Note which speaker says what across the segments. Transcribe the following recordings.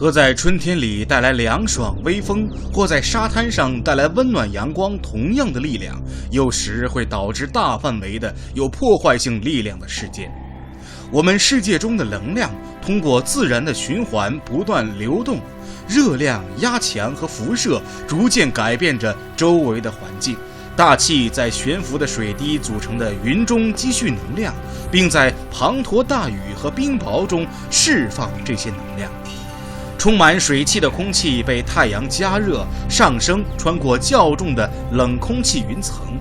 Speaker 1: 和在春天里带来凉爽微风，或在沙滩上带来温暖阳光同样的力量，有时会导致大范围的有破坏性力量的事件。我们世界中的能量通过自然的循环不断流动，热量、压强和辐射逐渐改变着周围的环境。大气在悬浮的水滴组成的云中积蓄能量，并在滂沱大雨和冰雹中释放这些能量。充满水汽的空气被太阳加热上升，穿过较重的冷空气云层。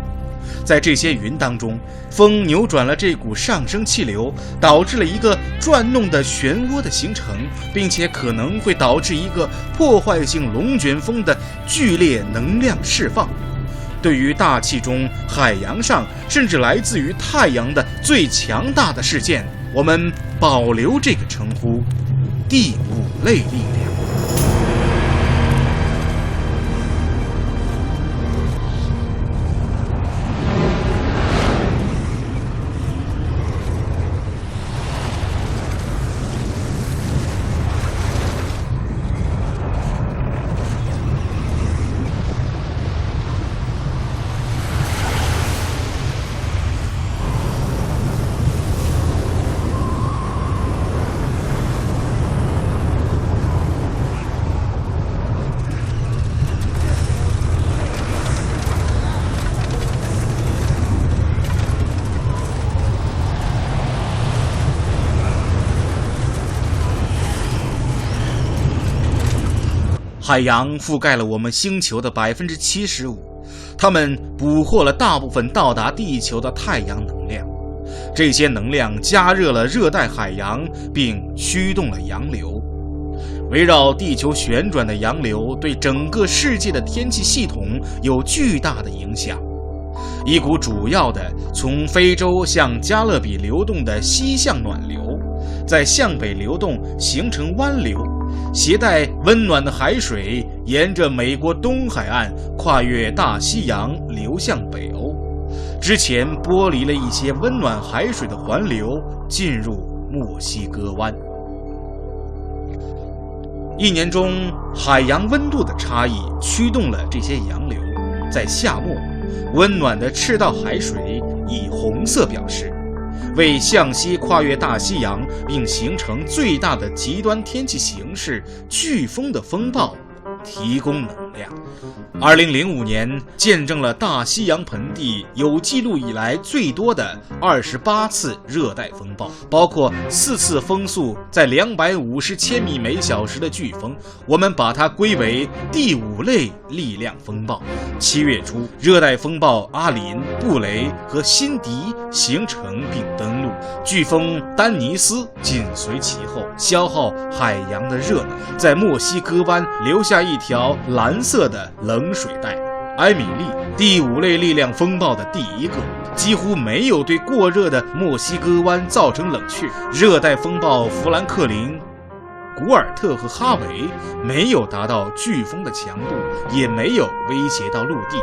Speaker 1: 在这些云当中，风扭转了这股上升气流，导致了一个转动的漩涡的形成，并且可能会导致一个破坏性龙卷风的剧烈能量释放。对于大气中、海洋上，甚至来自于太阳的最强大的事件，我们保留这个称呼——第五类力量。海洋覆盖了我们星球的75%，它们捕获了大部分到达地球的太阳能量。这些能量加热了热带海洋，并驱动了洋流。围绕地球旋转的洋流对整个世界的天气系统有巨大的影响。一股主要的从非洲向加勒比流动的西向暖流，在向北流动形成湾流，携带温暖的海水沿着美国东海岸跨越大西洋流向北欧，之前剥离了一些温暖海水的环流，进入墨西哥湾。一年中海洋温度的差异驱动了这些洋流，在夏末，温暖的赤道海水以红色表示，为向西跨越大西洋并形成最大的极端天气形式飓风的风暴提供能量。2005年见证了大西洋盆地有记录以来最多的28次热带风暴，包括4次风速在250千米每小时的飓风，我们把它归为第5类力量风暴。7月初，热带风暴阿林、布雷和辛迪形成并登陆，飓风丹尼斯紧随其后，消耗海洋的热能，在墨西哥湾留下一条蓝色的冷水带。埃米莉，第5类力量风暴的第一个，几乎没有对过热的墨西哥湾造成冷却。热带风暴富兰克林、古尔特和哈维没有达到飓风的强度，也没有威胁到陆地。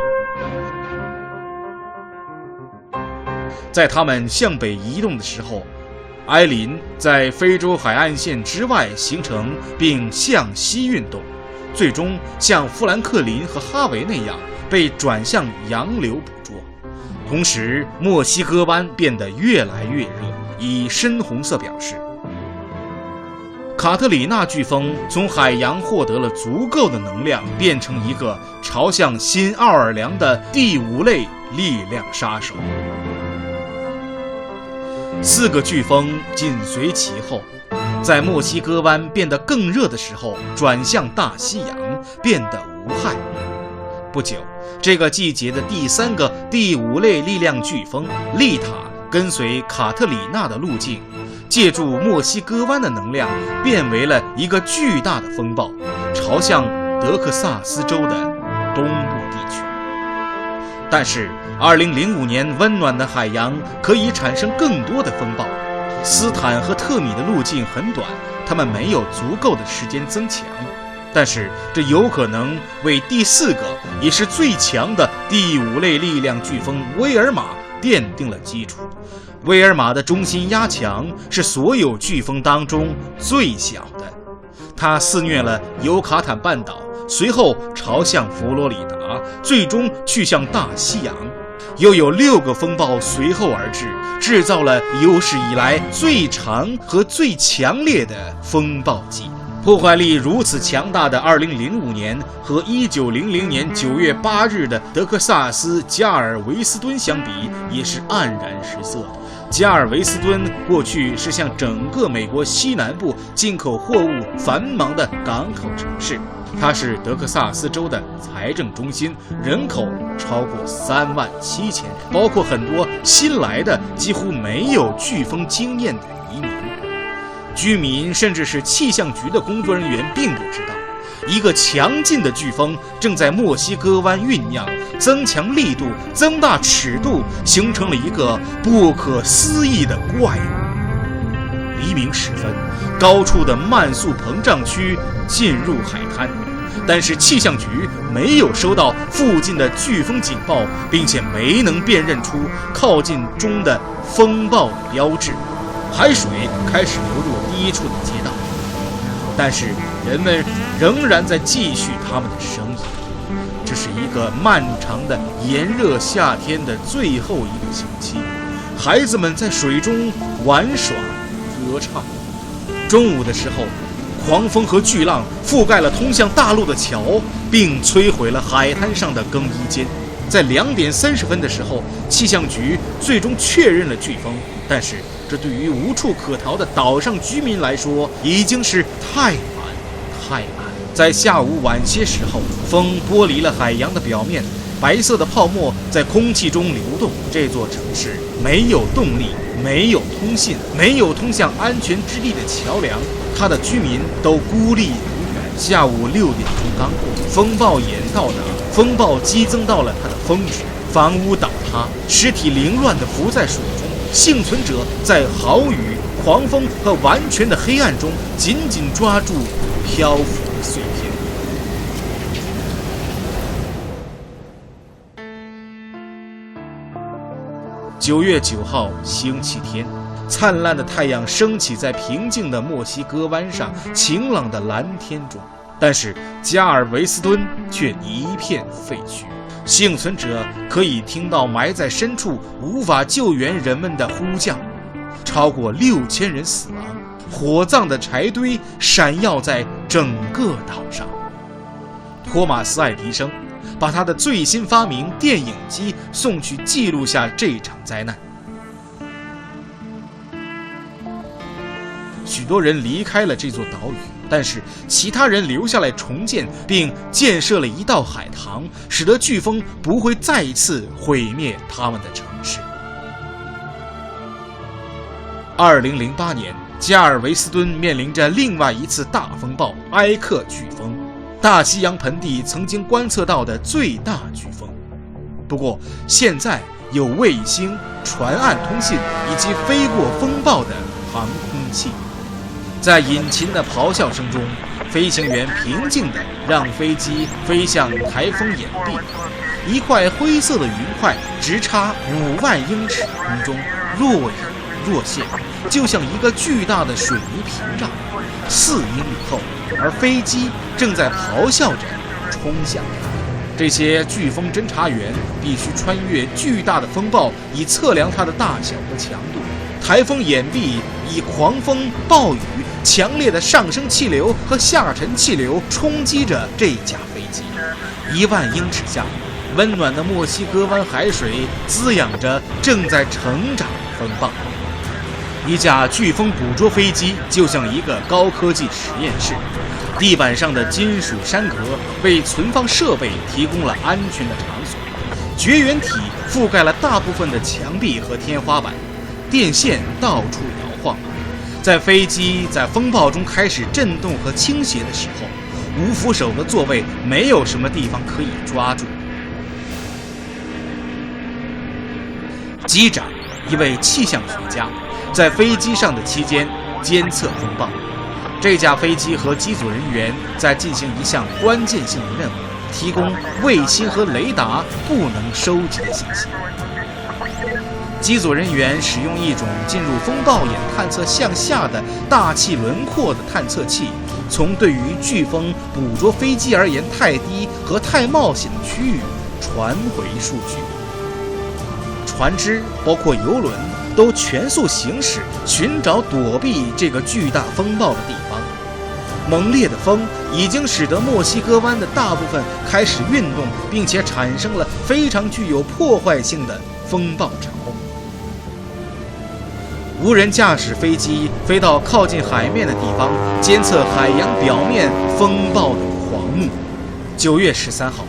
Speaker 1: 在他们向北移动的时候，埃林在非洲海岸线之外形成并向西运动，最终像富兰克林和哈维那样被转向洋流捕捉。同时，墨西哥湾变得越来越热，以深红色表示。卡特里娜飓风从海洋获得了足够的能量，变成一个朝向新奥尔良的第5类力量杀手。4个飓风紧随其后，在墨西哥湾变得更热的时候，转向大西洋，变得无害。不久，这个季节的第3个第5类力量飓风丽塔跟随卡特里娜的路径，借助墨西哥湾的能量，变为了一个巨大的风暴，朝向德克萨斯州的东部地区。但是2005年温暖的海洋可以产生更多的风暴。斯坦和特米的路径很短，他们没有足够的时间增强，但是这有可能为第4个也是最强的第5类力量飓风威尔玛奠定了基础。威尔玛的中心压强是所有飓风当中最小的，它肆虐了尤卡坦半岛，随后朝向佛罗里达，最终去向大西洋。又有6个风暴随后而至，制造了有史以来最长和最强烈的风暴季。破坏力如此强大的2005年和1900年9月8日的德克萨斯加尔维斯敦相比，也是黯然失色。加尔维斯敦过去是向整个美国西南部进口货物繁忙的港口城市，它是德克萨斯州的财政中心，人口超过37000人，包括很多新来的几乎没有飓风经验的移民。居民甚至是气象局的工作人员并不知道，一个强劲的飓风正在墨西哥湾酝酿，增强力度，增大尺度，形成了一个不可思议的怪物。黎明时分，高处的慢速膨胀区进入海滩，但是气象局没有收到附近的飓风警报，并且没能辨认出靠近中的风暴标志。海水开始流入低处的街道，但是人们仍然在继续他们的生意。这是一个漫长的炎热夏天的最后一个星期，孩子们在水中玩耍歌唱。中午的时候，狂风和巨浪覆盖了通向大陆的桥，并摧毁了海滩上的更衣间。在2点30分的时候，气象局最终确认了飓风，但是这对于无处可逃的岛上居民来说已经是太晚。在下午晚些时候，风剥离了海洋的表面，白色的泡沫在空气中流动。这座城市没有动力，没有通信，没有通向安全之地的桥梁，它的居民都孤立无援。下午6点钟刚过，风暴眼到达，风暴激增到了它的峰值，房屋倒塌，尸体凌乱地浮在水中，幸存者在豪雨、狂风和完全的黑暗中紧紧抓住漂浮的碎片。9月9号，星期天，灿烂的太阳升起在平静的墨西哥湾上晴朗的蓝天中，但是加尔维斯敦却一片废墟。幸存者可以听到埋在深处无法救援人们的呼叫，超过6000人死亡，火葬的柴堆闪耀在整个岛上。托马斯·爱迪生把他的最新发明电影机送去记录下这场灾难。许多人离开了这座岛屿，但是其他人留下来重建并建设了一道海塘，使得飓风不会再一次毁灭他们的城市。2008年，加尔维斯敦面临着另外一次大风暴埃克飓风，大西洋盆地曾经观测到的最大飓风。不过现在有卫星、传岸通信以及飞过风暴的航空器。在引擎的咆哮声中，飞行员平静地让飞机飞向台风眼壁。一块灰色的云块直插5万英尺空中，若隐若现，就像一个巨大的水泥屏障。4英里后，而飞机正在咆哮着冲向它。这些飓风侦察员必须穿越巨大的风暴，以测量它的大小和强度。台风眼壁以狂风、暴雨、强烈的上升气流和下沉气流冲击着这架飞机。1万英尺下，温暖的墨西哥湾海水滋养着正在成长的风暴。一架飓风捕捉飞机就像一个高科技实验室，地板上的金属山格为存放设备提供了安全的场所，绝缘体覆盖了大部分的墙壁和天花板，电线到处摇晃。在飞机在风暴中开始震动和倾斜的时候，无扶手的座位没有什么地方可以抓住。机长，一位气象学家，在飞机上的期间监测风暴。这架飞机和机组人员在进行一项关键性的任务，提供卫星和雷达不能收集的信息。机组人员使用一种进入风暴眼探测向下的大气轮廓的探测器，从对于飓风捕捉飞机而言太低和太冒险的区域传回数据。船只包括游轮都全速行驶，寻找躲避这个巨大风暴的地方。猛烈的风已经使得墨西哥湾的大部分开始运动，并且产生了非常具有破坏性的风暴潮。无人驾驶飞机飞到靠近海面的地方，监测海洋表面风暴的狂怒。9月13号，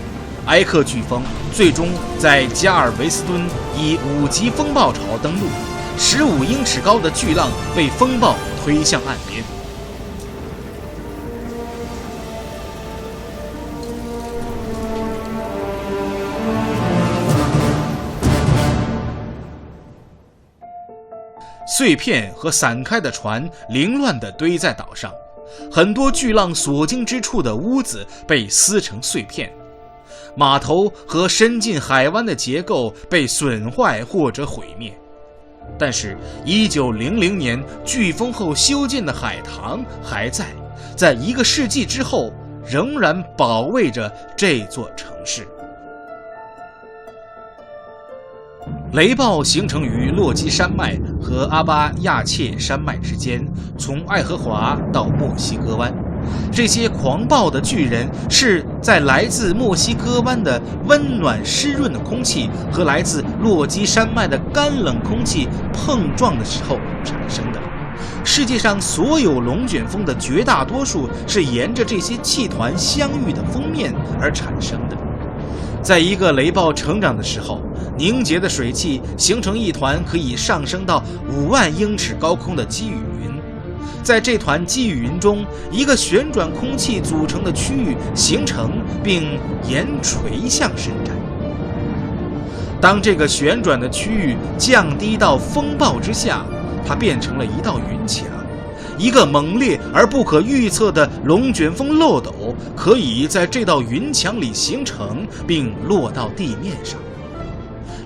Speaker 1: 埃克飓风最终在加尔维斯敦以5级风暴潮登陆，15英尺高的巨浪被风暴推向岸边。碎片和散开的船凌乱地堆在岛上，很多巨浪所经之处的屋子被撕成碎片，码头和伸进海湾的结构被损坏或者毁灭。但是1900年飓风后修建的海塘还在1个世纪之后仍然保卫着这座城市。雷暴形成于落基山脉和阿巴亚切山脉之间，从爱荷华到墨西哥湾。这些狂暴的巨人是在来自墨西哥湾的温暖湿润的空气和来自落基山脉的干冷空气碰撞的时候产生的。世界上所有龙卷风的绝大多数是沿着这些气团相遇的锋面而产生的。在一个雷暴成长的时候，凝结的水汽形成一团可以上升到5万英尺高空的积雨云。在这团积雨云中，一个旋转空气组成的区域形成并沿垂向伸展。当这个旋转的区域降低到风暴之下，它变成了一道云墙。一个猛烈而不可预测的龙卷风漏斗可以在这道云墙里形成并落到地面上。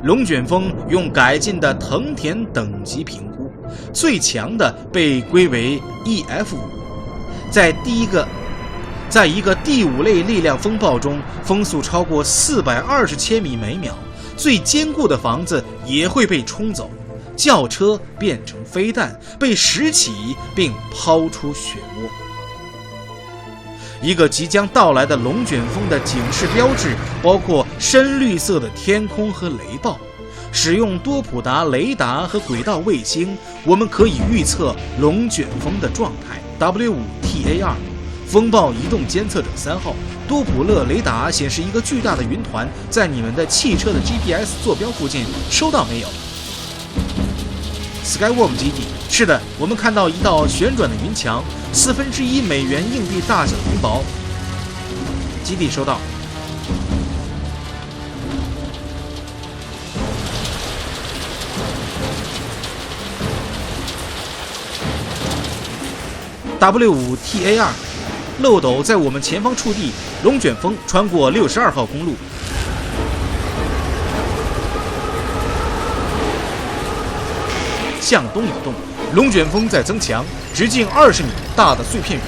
Speaker 1: 龙卷风用改进的藤田等级评估，最强的被归为 EF5。在一个第5类力量风暴中，风速超过420千米每秒，最坚固的房子也会被冲走。轿车变成飞弹，被拾起并抛出漩涡。一个即将到来的龙卷风的警示标志包括深绿色的天空和雷暴。使用多普达雷达和轨道卫星，我们可以预测龙卷风的状态。W5TAR 风暴移动监测者3号，多普勒雷达显示一个巨大的云团在你们的汽车的 GPS 坐标附近，收到没有？Skyworm 基地，是的，我们看到一道旋转的云墙，1/4美元硬币大小的冰雹。基地收到。W5TAR 漏斗在我们前方触地，龙卷风穿过62号公路。向东移动，龙卷风在增强，直径20米大的碎片云。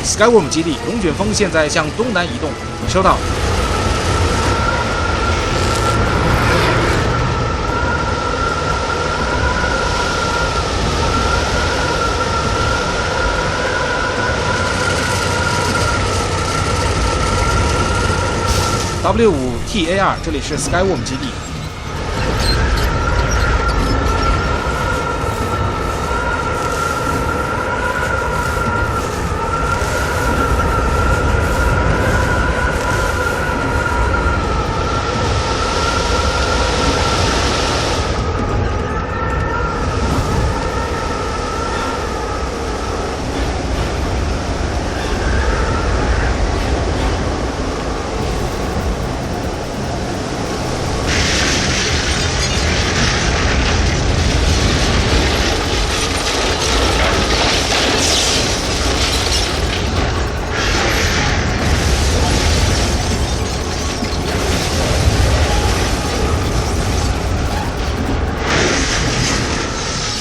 Speaker 1: Skyworm 基地，龙卷风现在向东南移动，收到。W5TAR， 这里是 Skyworm 基地。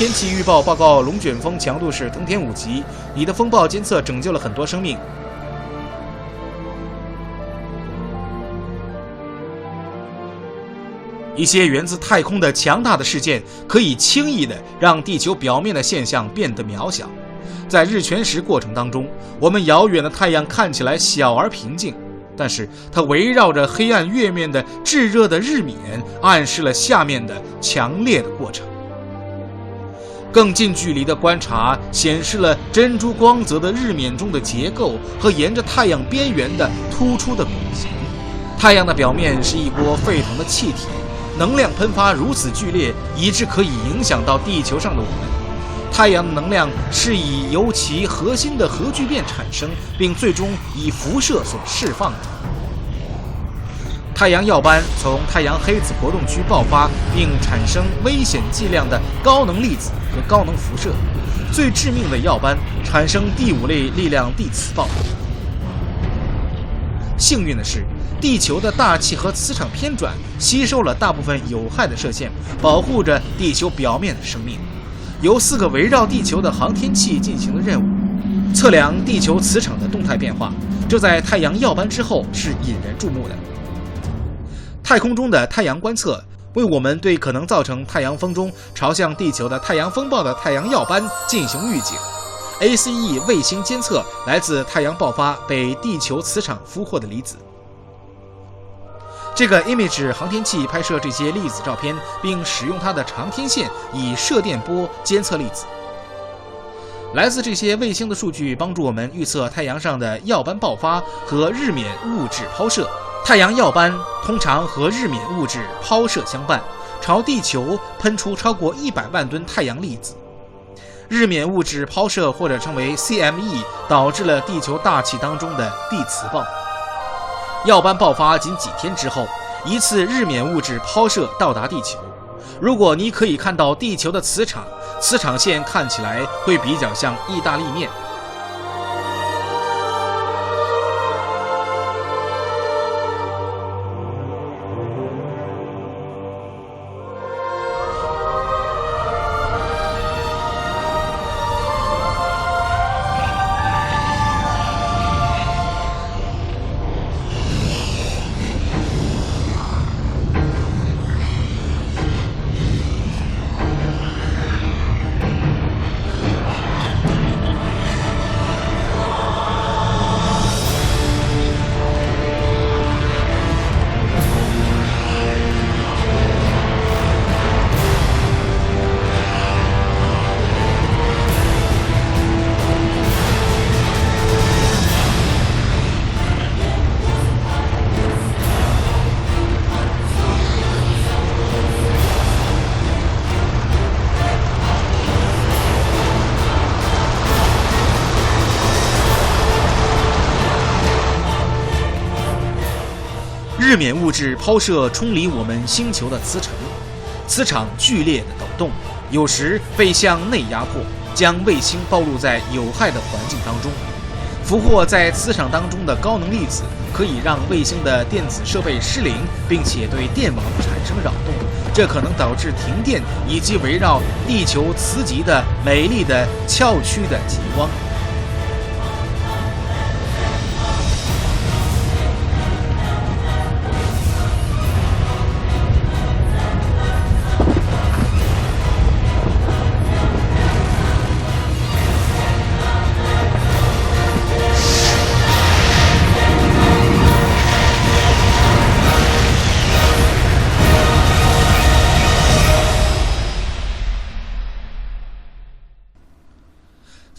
Speaker 1: 天气预报报告龙卷风强度是藤田5级，你的风暴监测拯救了很多生命。一些源自太空的强大的事件可以轻易地让地球表面的现象变得渺小。在日全食过程当中，我们遥远的太阳看起来小而平静，但是它围绕着黑暗月面的炙热的日冕，暗示了下面的强烈的过程。更近距离的观察显示了珍珠光泽的日冕中的结构和沿着太阳边缘的突出的拱形。太阳的表面是一波沸腾的气体，能量喷发如此剧烈，以致可以影响到地球上的我们。太阳的能量是以由其核心的核聚变产生，并最终以辐射所释放的。太阳耀斑从太阳黑子活动区爆发，并产生危险剂量的高能粒子和高能辐射。最致命的耀斑产生第5类力量地磁暴。幸运的是，地球的大气和磁场偏转吸收了大部分有害的射线，保护着地球表面的生命。由4个围绕地球的航天器进行的任务，测量地球磁场的动态变化，这在太阳耀斑之后是引人注目的。太空中的太阳观测为我们对可能造成太阳风中朝向地球的太阳风暴的太阳耀斑进行预警。ACE 卫星监测来自太阳爆发被地球磁场俘获的离子。这个 Image 航天器拍摄这些粒子照片，并使用它的长天线以射电波监测粒子。来自这些卫星的数据帮助我们预测太阳上的耀斑爆发和日冕物质抛射。太阳耀斑通常和日冕物质抛射相伴，朝地球喷出超过100万吨太阳粒子。日冕物质抛射或者称为 CME 导致了地球大气当中的地磁暴。耀斑爆发仅几天之后，一次日冕物质抛射到达地球。如果你可以看到地球的磁场线看起来会比较像意大利面。日冕物质抛射冲离我们星球的磁层，磁场剧烈的抖动，有时被向内压迫，将卫星暴露在有害的环境当中。俘获在磁场当中的高能粒子可以让卫星的电子设备失灵，并且对电网产生扰动，这可能导致停电以及围绕地球磁极的美丽的翘曲的极光。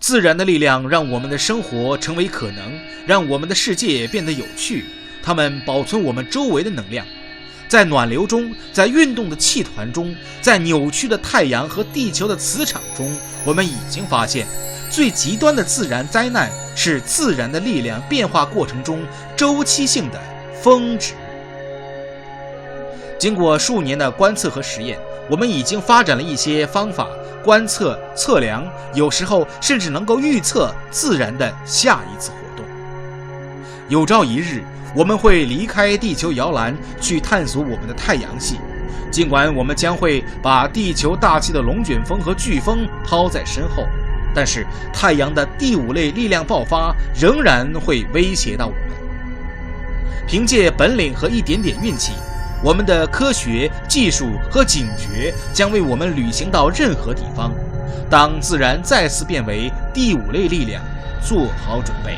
Speaker 1: 自然的力量让我们的生活成为可能，让我们的世界变得有趣。它们保存我们周围的能量，在暖流中，在运动的气团中，在扭曲的太阳和地球的磁场中，我们已经发现，最极端的自然灾难是自然的力量变化过程中周期性的峰值。经过数年的观测和实验，我们已经发展了一些方法观测、测量，有时候甚至能够预测自然的下一次活动。有朝一日，我们会离开地球摇篮，去探索我们的太阳系。尽管我们将会把地球大气的龙卷风和飓风抛在身后，但是太阳的第5类力量爆发仍然会威胁到我们。凭借本领和一点点运气，我们的科学技术和警觉将为我们旅行到任何地方。当自然再次变为第5类力量，做好准备。